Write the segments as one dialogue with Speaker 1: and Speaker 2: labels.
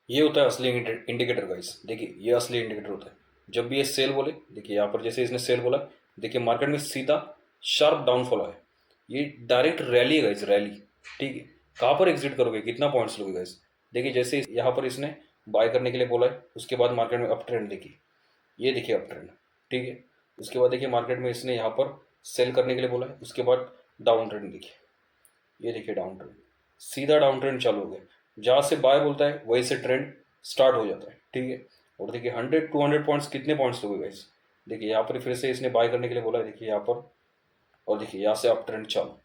Speaker 1: ये होता है असली इंडिकेटर गाइस। देखिए ये असली इंडिकेटर होता है। जब भी ये सेल बोले, देखिए यहाँ पर जैसे इसने सेल बोला, देखिए मार्केट में सीधा शार्प डाउनफॉल आया। ये डायरेक्ट रैली है गाइस, रैली। ठीक है, कहाँ पर एग्जिट करोगे, कितना पॉइंट्स लोगे गाइस। देखिए जैसे यहाँ पर इसने बाय करने के लिए बोला है, उसके बाद मार्केट में अप ट्रेंड देखिए, ये देखिए अप ट्रेंड। ठीक है, उसके बाद देखिए मार्केट में इसने यहाँ पर सेल करने के लिए बोला है, उसके बाद डाउन ट्रेंड देखिए, ये देखिए डाउन ट्रेंड, सीधा डाउन ट्रेंड चालू हो गया। जहाँ से बाय बोलता है वहीं से ट्रेंड स्टार्ट हो जाता है। ठीक है, और देखिए 100 200 पॉइंट्स, कितने पॉइंट्स लोगे गाइस। देखिए यहाँ पर फिर से इसने बाय करने के लिए बोला है, देखिए यहाँ पर, और देखिए यहाँ से अप ट्रेंड चालू।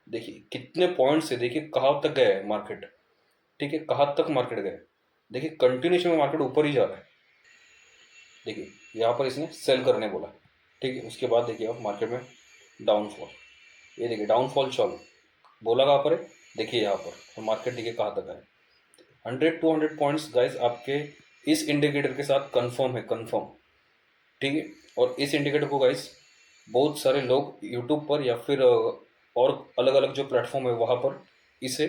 Speaker 1: देखिए कितने पॉइंट्स है, देखिए कहाँ तक गया है मार्केट। ठीक है, कहाँ तक मार्केट गया है। देखिए कंटिन्यूशन में मार्केट ऊपर ही जा रहा है। देखिए यहाँ पर इसने सेल करने बोला। ठीक है, उसके बाद देखिए आप मार्केट में डाउनफॉल, ये देखिए डाउनफॉल चालू। बोला कहाँ पर है, देखिए यहाँ पर, तो मार्केट देखिए कहाँ तक है। 100 200 पॉइंट्स गाइस आपके इस इंडिकेटर के साथ कंफर्म है, कंफर्म। ठीक है, और इस इंडिकेटर को गाइस बहुत सारे लोग यूट्यूब पर या फिर और अलग अलग जो प्लेटफॉर्म है वहाँ पर इसे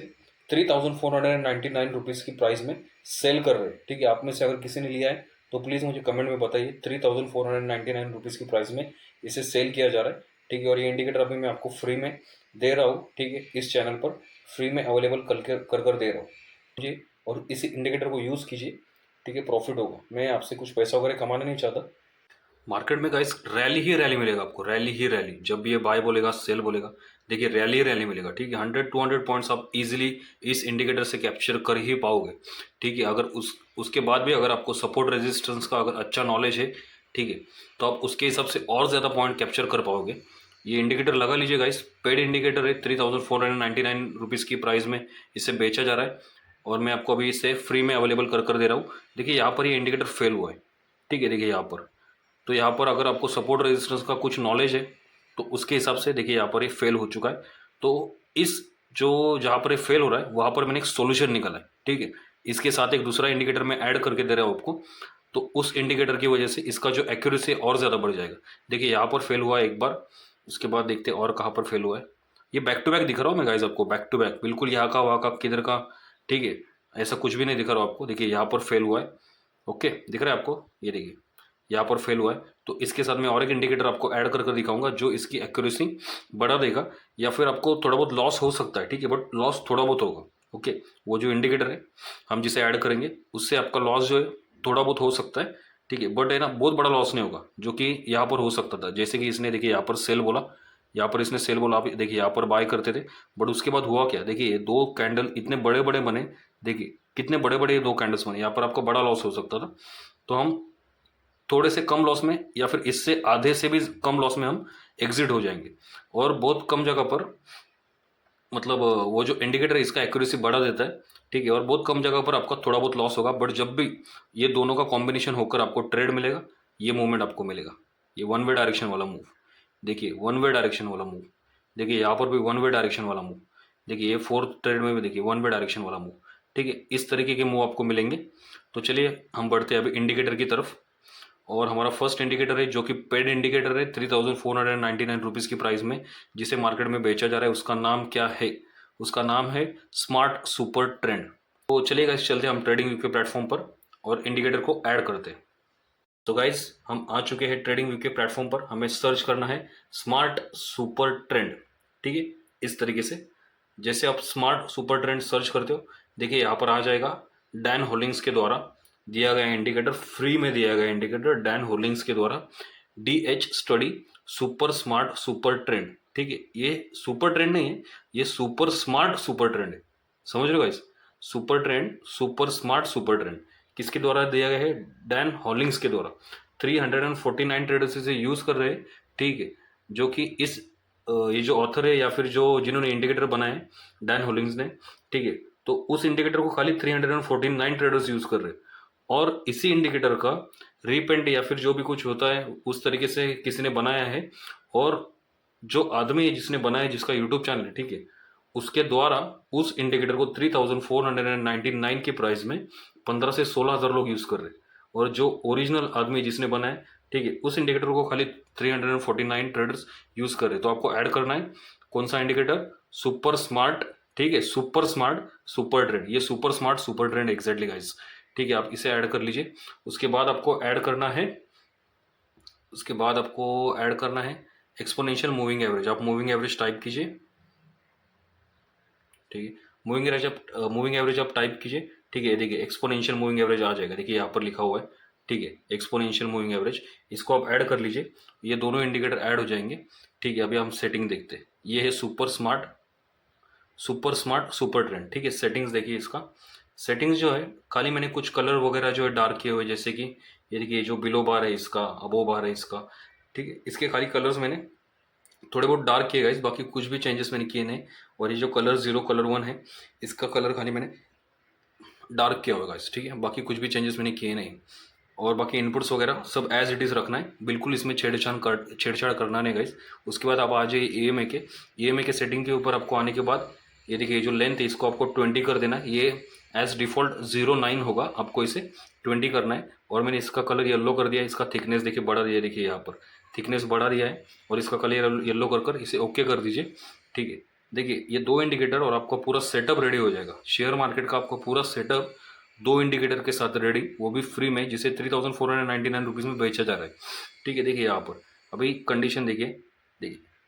Speaker 1: 3499 रुपीज़ की प्राइस में सेल कर रहे हैं। ठीक है, आप में से अगर किसी ने लिया है तो प्लीज़ मुझे कमेंट में बताइए। 3499 रुपीज़ की प्राइस में इसे सेल किया जा रहा है। ठीक है, और ये इंडिकेटर अभी मैं आपको फ्री में दे रहा हूँ। ठीक है, इस चैनल पर फ्री में अवेलेबल कर दे रहा हूँ जी। और इस इंडिकेटर को यूज़ कीजिए। ठीक है, प्रॉफिट होगा। मैं आपसे कुछ पैसा वगैरह कमाना नहीं चाहता। मार्केट में गाइस रैली ही रैली मिलेगा आपको, रैली ही रैली। जब भी ये बाय बोलेगा, सेल बोलेगा, देखिए रैली ही रैली मिलेगा। ठीक है, 100 200 पॉइंट्स आप इजीली इस इंडिकेटर से कैप्चर कर ही पाओगे। ठीक है, अगर उसके बाद भी अगर आपको सपोर्ट रेजिस्टेंस का अगर अच्छा नॉलेज है, ठीक है, तो आप उसके हिसाब से और ज़्यादा पॉइंट कैप्चर कर पाओगे। ये इंडिकेटर लगा लीजिए गाइस, पेड इंडिकेटर है। 3499 रुपीज़ की प्राइस में इसे बेचा जा रहा है, और मैं आपको अभी इसे फ्री में अवेलेबल कर दे रहा हूँ। देखिए यहाँ पर ये इंडिकेटर फेल हुआ है। ठीक है, देखिए यहाँ पर, तो यहाँ पर अगर आपको सपोर्ट रेजिस्टेंस का कुछ नॉलेज है तो उसके हिसाब से देखिए यहाँ पर ये फेल हो चुका है। तो इस जो जहाँ पर ये फेल हो रहा है वहाँ पर मैंने एक सोल्यूशन निकाला है। ठीक है, इसके साथ एक दूसरा इंडिकेटर मैं ऐड करके दे रहा हूँ आपको। तो उस इंडिकेटर की वजह से इसका जो एक्यूरेसी और ज़्यादा बढ़ जाएगा। देखिए यहाँ पर फेल हुआ है एक बार, उसके बाद देखते हैं और कहाँ पर फेल हुआ है। ये बैक टू बैक दिखा रहा हूँ मैं गाइज आपको, बैक टू बैक, बिल्कुल यहाँ का वहाँ का किधर का। ठीक है, ऐसा कुछ भी नहीं दिखा रहा हूँ आपको। देखिए यहाँ पर फेल हुआ है। ओके, दिख रहा है आपको, ये देखिए यहाँ पर फेल हुआ है। तो इसके साथ मैं और एक इंडिकेटर आपको ऐड कर दिखाऊंगा जो इसकी एक्यूरेसी बढ़ा देगा, या फिर आपको थोड़ा बहुत लॉस हो सकता है। ठीक है, बट लॉस थोड़ा बहुत होगा। ओके, वो जो इंडिकेटर है हम जिसे ऐड करेंगे उससे आपका लॉस जो है थोड़ा बहुत हो सकता है। ठीक है, बट है ना, बहुत बड़ा लॉस नहीं होगा जो कि यहाँ पर हो सकता था। जैसे कि इसने देखिए यहाँ पर सेल बोला, यहाँ पर इसने सेल बोला, आप देखिए यहाँ पर बाय करते थे, बट उसके बाद हुआ क्या, देखिए ये दो कैंडल इतने बड़े बड़े बने। देखिए कितने बड़े बड़े ये दो कैंडल्स बने, यहाँ पर आपका बड़ा लॉस हो सकता था। तो हम थोड़े से कम लॉस में या फिर इससे आधे से भी कम लॉस में हम एग्जिट हो जाएंगे। और बहुत कम जगह पर, मतलब वो जो इंडिकेटर है इसका एक्यूरेसी बढ़ा देता है। ठीक है, और बहुत कम जगह पर आपका थोड़ा बहुत लॉस होगा, बट जब भी ये दोनों का कॉम्बिनेशन होकर आपको ट्रेड मिलेगा, ये मूवमेंट आपको मिलेगा। ये वन वे डायरेक्शन वाला मूव, देखिए वन वे डायरेक्शन वाला मूव। देखिए यहाँ पर भी वन वे डायरेक्शन वाला मूव। देखिए ये फोर्थ ट्रेड में भी देखिए वन वे डायरेक्शन वाला मूव। ठीक है, इस तरीके के मूव आपको मिलेंगे। तो चलिए हम बढ़ते हैं अभी इंडिकेटर की तरफ। और हमारा फर्स्ट इंडिकेटर है जो कि पेड इंडिकेटर है 3499 रुपीज़ की प्राइस में, जिसे मार्केट में बेचा जा रहा है। उसका नाम क्या है, उसका नाम है स्मार्ट सुपर ट्रेंड। तो चलिए गाइस चलते हैं हम ट्रेडिंग व्यू के प्लेटफॉर्म पर और इंडिकेटर को ऐड करते हैं। तो गाइस हम आ चुके हैं ट्रेडिंग व्यू के प्लेटफॉर्म पर। हमें सर्च करना है स्मार्ट सुपर ट्रेंड। ठीक है, इस तरीके से जैसे आप स्मार्ट सुपर ट्रेंड सर्च करते हो, देखिए यहाँ पर आ जाएगा डैन होल्डिंग्स के द्वारा दिया गया इंडिकेटर, फ्री में दिया गया इंडिकेटर डैन होल्डिंग्स के द्वारा, DH study super smart super trend. ठीक है, ये सुपर ट्रेंड नहीं है, ये सुपर स्मार्ट सुपर ट्रेंड है। समझ रहे हो guys, super trend super smart super trend किसके द्वारा दिया गया है, डैन हॉलिंग्स के द्वारा। 349 ट्रेडर्स इसे यूज कर रहे हैं। ठीक है, जो कि इस ये जो ऑथर है या फिर जो जिन्होंने इंडिकेटर बनाए हैं, डैन होलिंग्स ने। ठीक है, तो उस इंडिकेटर को खाली 349 ट्रेडर्स यूज कर रहे हैं। और इसी इंडिकेटर का रीपेंट या फिर जो भी कुछ होता है उस तरीके से किसी ने बनाया है। और जो आदमी है जिसने बनाया, जिसका यूट्यूब चैनल है, ठीक है, उसके द्वारा उस इंडिकेटर को 3499 की प्राइस में 15 से 16 हज़ार लोग यूज कर रहे हैं। और जो ओरिजिनल आदमी जिसने बनाया, ठीक है, उस इंडिकेटर को खाली 349 ट्रेडर्स यूज कर रहे हैं। तो आपको ऐड करना है कौन सा इंडिकेटर, सुपर स्मार्ट। ठीक है, सुपर स्मार्ट सुपर ट्रेंड, ये super smart super trend exactly guys. ठीक है, आप इसे ऐड कर लीजिए। उसके बाद आपको ऐड करना है एक्सपोनेंशियल मूविंग एवरेज। आप मूविंग एवरेज टाइप कीजिए, ठीक है। मूविंग एवरेज आप टाइप कीजिए, ठीक है। देखिए एक्सपोनेंशियल मूविंग एवरेज आ जाएगा, देखिए यहाँ पर लिखा हुआ है, ठीक है, एक्सपोनेंशियल मूविंग एवरेज। इसको आप ऐड कर लीजिए, ये दोनों इंडिकेटर ऐड हो जाएंगे, ठीक है। अभी हम सेटिंग देखते हैं, ये है सुपर स्मार्ट सुपर ट्रेंड, ठीक है। सेटिंग्स देखिए, इसका सेटिंग्स जो है खाली मैंने कुछ कलर वगैरह जो है डार्क किए हुए, जैसे कि ये देखिए जो बिलो बार है इसका, अबो बार है इसका, ठीक है। इसके खाली कलर्स मैंने थोड़े बहुत डार्क किए गाइस, बाकी कुछ भी चेंजेस मैंने किए नहीं। और ये जो कलर 0 कलर 1 है, इसका कलर खाली मैंने डार्क किया हुआ गाइस, ठीक है। बाकी कुछ भी चेंजेस मैंने किए नहीं। और बाकी इनपुट्स वगैरह सब एज इट इज़ रखना है, बिल्कुल इसमें छेड़छाड़ करना नहीं गाइस। उसके बाद आप आ जाइए ई एम आई के सेटिंग के ऊपर। आपको आने के बाद ये देखिए, ये जो लेंथ है इसको आपको 20 कर देना है। ये एज डिफ़ॉल्ट 09 होगा, आपको इसे 20 करना है। और मैंने इसका कलर येलो कर दिया है, इसका थिकनेस देखिए बढ़ा दिया है, देखिए यहाँ पर थिकनेस बढ़ा दिया है। और इसका कलर येलो कर इसे ओके कर दीजिए, ठीक है। देखिए ये 2 इंडिकेटर और आपका पूरा सेटअप रेडी हो जाएगा। शेयर मार्केट का आपको पूरा सेटअप 2 इंडिकेटर के साथ रेडी, वो भी फ्री में, जिसे 3499 रुपीज़ में बेचा जा रहा है, ठीक है। देखिए यहाँ पर अभी कंडीशन देखिए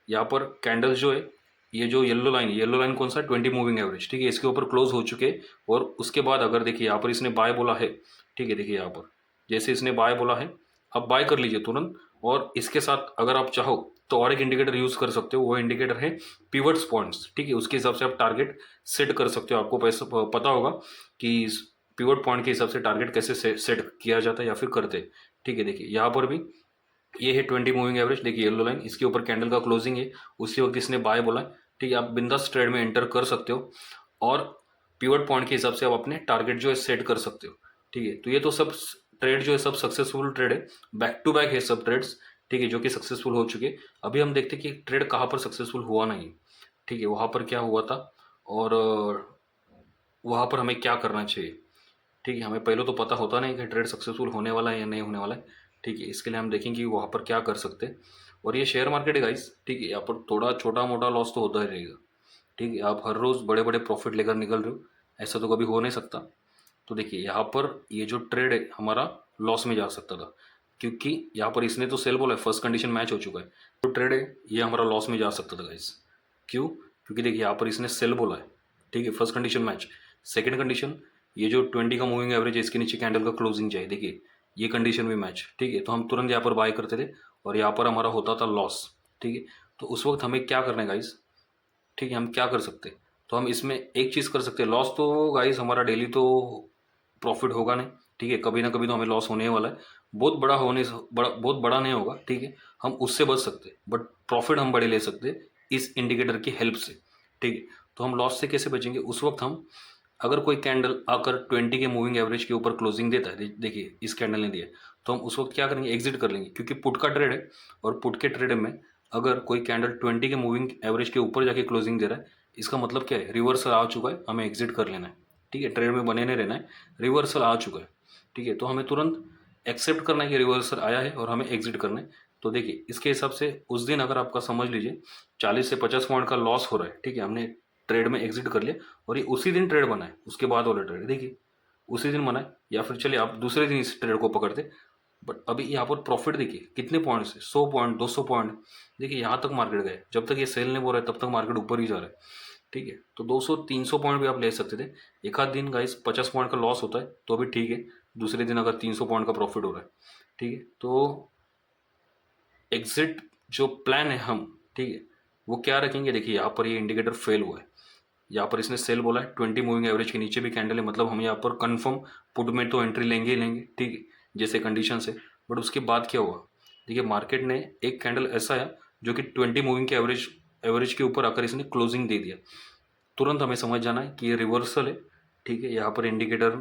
Speaker 1: यहाँ पर कैंडल्स जो है, ये जो येलो लाइन कौन सा, 20 मूविंग एवरेज, ठीक है। इसके ऊपर क्लोज हो चुके। और उसके बाद अगर देखिए यहाँ पर इसने बाय बोला है, ठीक है। देखिए यहाँ पर जैसे इसने बाय बोला है, आप बाय कर लीजिए तुरंत। और इसके साथ अगर आप चाहो तो और एक इंडिकेटर यूज़ कर सकते हो, वो इंडिकेटर है पिवट्स पॉइंट्स, ठीक है। उसके हिसाब से आप टारगेट सेट कर सकते हो। आपको पैसा पता होगा कि पिवट पॉइंट के हिसाब से टारगेट कैसे सेट किया जाता है या फिर करते हैं, ठीक है। देखिए यहाँ पर भी ये है 20 मूविंग एवरेज, देखिए येलो लाइन, इसके ऊपर कैंडल का क्लोजिंग है, उसी वक्त इसने बाय बोला है, ठीक है। आप बिंदास ट्रेड में एंटर कर सकते हो और पिवट पॉइंट के हिसाब से आप अपने टारगेट जो है सेट कर सकते हो, ठीक है। तो ये तो सब ट्रेड जो है सब सक्सेसफुल ट्रेड है, बैक टू बैक है सब ट्रेड्स, ठीक है, जो कि सक्सेसफुल हो चुके। अभी हम देखते हैं कि ट्रेड कहाँ पर सक्सेसफुल हुआ नहीं, ठीक है, वहाँ पर क्या हुआ था और वहाँ पर हमें क्या करना चाहिए, ठीक है। हमें पहले तो पता होता नहीं कि ट्रेड सक्सेसफुल होने वाला है या नहीं होने वाला है, ठीक है। इसके लिए हम देखेंगे कि वहाँ पर क्या कर सकते हैं। और ये शेयर मार्केट है गाइस, ठीक है, यहाँ पर थोड़ा छोटा मोटा लॉस तो होता ही रहेगा, ठीक है। आप हर रोज़ बड़े बड़े प्रॉफिट लेकर निकल रहे हो, ऐसा तो कभी हो नहीं सकता। तो देखिए यहाँ पर ये जो ट्रेड है हमारा लॉस में जा सकता था, क्योंकि यहाँ पर इसने तो सेल बोला है, फर्स्ट कंडीशन मैच हो चुका है। जो ट्रेड है ये हमारा लॉस में जा सकता था गाइस। क्यों? क्योंकि देखिए यहाँ पर इसने सेल बोला है, ठीक है, first condition match. Second condition, ये जो 20 का मूविंग एवरेज है इसके नीचे कैंडल का क्लोजिंग चाहिए, देखिए ये कंडीशन भी मैच, ठीक है। तो हम तुरंत यहाँ पर बाय करते थे और यहाँ पर हमारा होता था लॉस, ठीक है। तो उस वक्त हमें क्या करना है गाइस, ठीक है, हम क्या कर सकते हैं? तो हम इसमें एक चीज़ कर सकते हैं, लॉस तो गाइस हमारा डेली तो प्रॉफिट होगा नहीं, ठीक है, कभी ना कभी तो हमें लॉस होने वाला है। बहुत बड़ा नहीं होगा, ठीक है, हम उससे बच सकते हैं, बट प्रॉफिट हम बड़े ले सकते हैं इस इंडिकेटर की हेल्प से, ठीक है। तो हम लॉस से कैसे बचेंगे? उस वक्त हम, अगर कोई कैंडल आकर 20 के मूविंग एवरेज के ऊपर क्लोजिंग देता है, देखिए इस कैंडल ने दिया, तो हम उस वक्त क्या करेंगे, एग्जिट कर लेंगे, क्योंकि पुट का ट्रेड है। और पुट के ट्रेड में अगर कोई कैंडल 20 के मूविंग एवरेज के ऊपर जाके क्लोजिंग दे रहा है, इसका मतलब क्या है, रिवर्सल आ चुका है, हमें एग्जिट कर लेना है, ठीक है। ट्रेड में बने नहीं रहना है, रिवर्सल आ चुका है, ठीक है। तो हमें तुरंत एक्सेप्ट करना है कि रिवर्सल आया है और हमें एग्जिट करना है। तो देखिए इसके हिसाब से उस दिन अगर आपका समझ लीजिए 40 से 50 पॉइंट का लॉस हो रहा है, ठीक है, हमने ट्रेड में एग्जिट कर लिया और ये उसी दिन ट्रेड बना है, उसके बाद वाला ट्रेड देखिए उसी दिन बना है। या फिर चलिए आप दूसरे दिन इस ट्रेड को पकड़ते, बट अभी यहाँ पर प्रॉफिट देखिए कितने पॉइंट से, 100 पॉइंट, 200 पॉइंट, देखिए यहाँ तक मार्केट गए। जब तक ये सेल नहीं बोल रहा है तब तक मार्केट ऊपर ही जा रहा है, ठीक है। तो 200 300 पॉइंट भी आप ले सकते थे। एक आध दिन गाइस 50 पॉइंट का लॉस होता है तो अभी ठीक है, दूसरे दिन अगर 300 पॉइंट का प्रॉफिट हो रहा है, ठीक है। तो एग्जिट जो प्लान है हम, ठीक है, वो क्या रखेंगे, देखिए यहाँ पर ये इंडिकेटर फेल हुआ है, यहाँ पर इसने सेल बोला है, 20 मूविंग एवरेज के नीचे भी कैंडल है, मतलब हम यहाँ पर कंफर्म पुट में तो एंट्री लेंगे ही लेंगे, ठीक है, जैसे कंडीशन से। बट उसके बाद क्या हुआ, देखिए मार्केट ने एक कैंडल ऐसा है जो कि 20 मूविंग के एवरेज के ऊपर आकर इसने क्लोजिंग दे दिया। तुरंत हमें समझ जाना है कि ये रिवर्सल है, ठीक है। यहाँ पर इंडिकेटर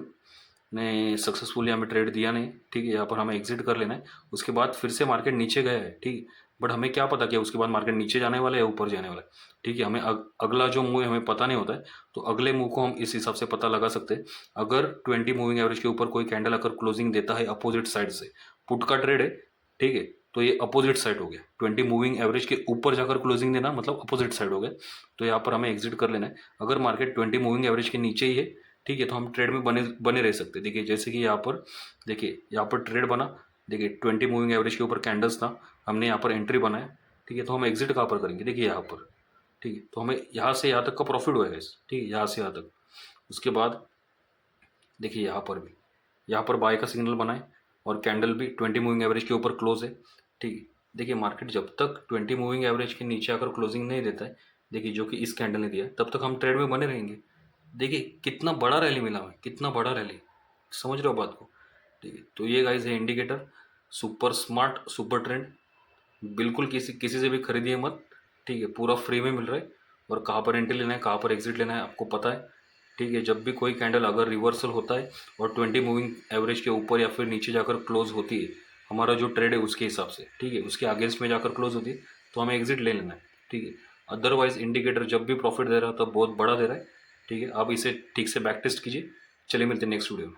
Speaker 1: ने सक्सेसफुली हमें ट्रेड दिया नहीं, ठीक है, यहाँ पर हमें एग्जिट कर लेना है। उसके बाद फिर से मार्केट नीचे गया है, ठीक है, बट हमें क्या पता कि उसके बाद मार्केट नीचे जाने वाला है या ऊपर जाने वाला है, ठीक है। हमें अगला जो मूव है हमें पता नहीं होता है, तो अगले मूव को हम इस हिसाब से पता लगा सकते हैं। अगर 20 मूविंग एवरेज के ऊपर कोई कैंडल अगर क्लोजिंग देता है अपोजिट साइड से, पुट का ट्रेड है, ठीक है, तो ये अपोजिट साइड हो गया। 20 मूविंग एवरेज के ऊपर जाकर क्लोजिंग देना मतलब अपोजिट साइड हो गया, तो यहाँ पर हमें एग्जिट कर लेना है। अगर मार्केट 20 मूविंग एवरेज के नीचे ही है, ठीक है, तो हम ट्रेड में बने बने रह सकते हैं। देखिए जैसे कि यहाँ पर देखिए, यहाँ पर ट्रेड बना, देखिए 20 मूविंग एवरेज के ऊपर कैंडल्स था, हमने यहाँ पर एंट्री बनाया। ठीक है, तो हम एग्जिट कहाँ पर करेंगे, देखिए यहाँ पर। ठीक है, तो हमें यहाँ से यहाँ तक का प्रॉफिट हुआ है guys, ठीक है, यहाँ से यहाँ तक। उसके बाद देखिए यहाँ पर भी, यहाँ पर बाय का सिग्नल बनाए और कैंडल भी 20 मूविंग एवरेज के ऊपर क्लोज है। ठीक है, देखिए मार्केट जब तक 20 मूविंग एवरेज के नीचे आकर क्लोजिंग नहीं देता है, देखिए जो कि इस कैंडल ने दिया है, तब तक हम ट्रेड में बने रहेंगे। देखिए कितना बड़ा रैली मिला हमें, कितना बड़ा रैली, समझ रहे हो बात को। ठीक है, तो ये गाइस है indicator, super smart super trend. बिल्कुल किसी किसी से भी खरीदिए मत। ठीक है, पूरा फ्री में मिल रहा है, और कहाँ पर एंट्री लेना है कहाँ पर एग्जिट लेना है आपको पता है। ठीक है, जब भी कोई कैंडल अगर रिवर्सल होता है और 20 मूविंग एवरेज के ऊपर या फिर नीचे जाकर क्लोज होती है, हमारा जो ट्रेड है उसके हिसाब से, ठीक है, उसके अगेंस्ट में जाकर क्लोज होती है, तो हमें एग्जिट ले लेना है। ठीक है, अदरवाइज इंडिकेटर जब भी प्रॉफिट दे रहा है तो बहुत बड़ा दे रहा है। ठीक है, आप इसे ठीक से बैक टेस्ट कीजिए। चलिए मिलते हैं नेक्स्ट वीडियो में।